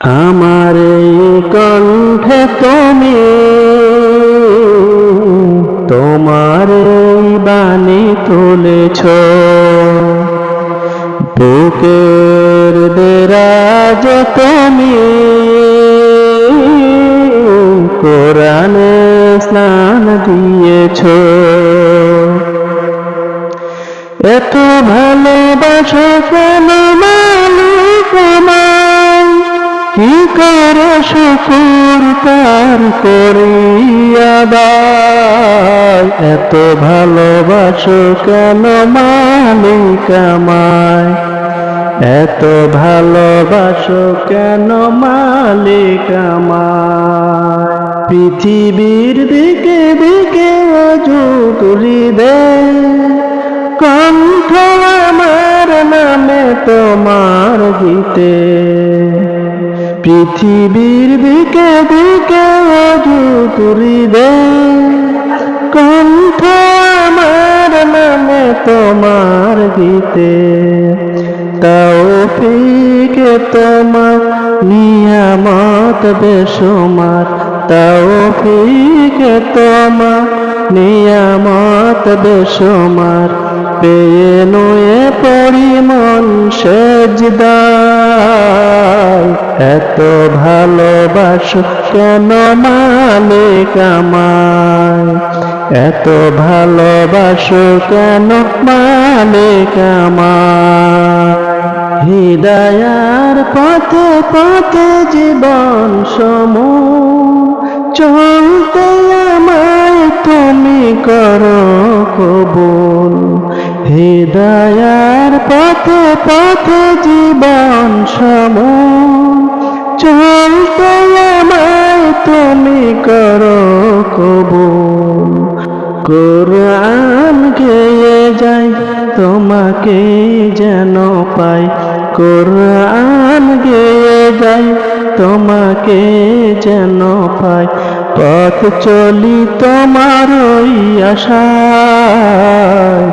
আমার এই কণ্ঠে তুমি তোমার এই বাণী তুলেছ, বুকের দেরাজ তুমি কোরআনে স্নান দিয়েছ। এত ভালোবাসো কেন মালিক আমায়, কি করে শুকুর তার করি আদায়। এত ভালোবাসো কেন মালিক আমায়, এত ভালোবাসো কেন মালিক আমায়। পৃথিবীর দিকে দিকে অযুত হৃদয়, কণ্ঠ আমার নামে তোমার গীতে। পৃথিবীর দিকে দিকে অযুত হৃদয়, কণ্ঠ আমার নামে তোমার গীতে। তৌফিকে তোমার নিয়ামত বেশুমার, তৌফিকে তোমার নিয়ামত বেশুমার। পেয়ে নুয়ে পড়ি মন সেজদায়, এত ভালোবাসো কেন মালিক আমায়, এত ভালোবাসো কেন মালিক আমায়। হৃদয়ার পথে পথে জীবন সমূহ চলতে আমায় তুমি করো কবুল। হৃদয়ার পথে পথে জীবন সমূহ চলতে আমায় তুমি করো কবুল। কোরআন গেয়ে যাই তোমাকে যেন পাই, কোরআন গেয়ে যাই তোমাকে যেন পাই। পথ চলি তোমার ওই আশায়,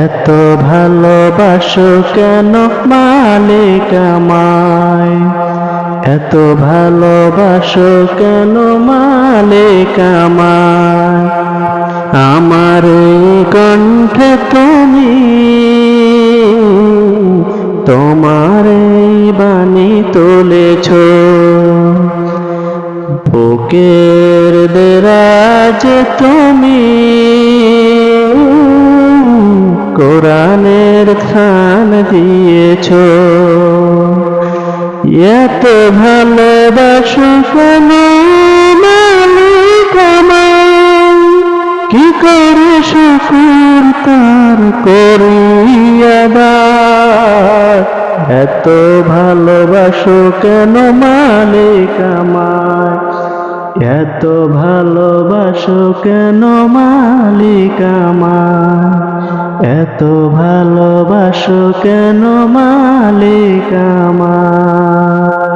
এত ভালোবাসো কেন মালিক আমায়, এত ভালোবাসো কেন মালিক আমায়। আমার এই কণ্ঠে তুমি তোমার এই বাণী তুলেছ, বুকের দেরাজ তুমি কোরআনের স্থান দিয়েছ। এত ভালোবাসো কেন মালিক আমায়, কি করে শুকুর তার করি আদায়। এত ভালোবাসো কেন মালিক আমায়, এত ভালোবাসো কেন মালিক আমায়, এত ভালোবাসো কেন মালিক আমায়।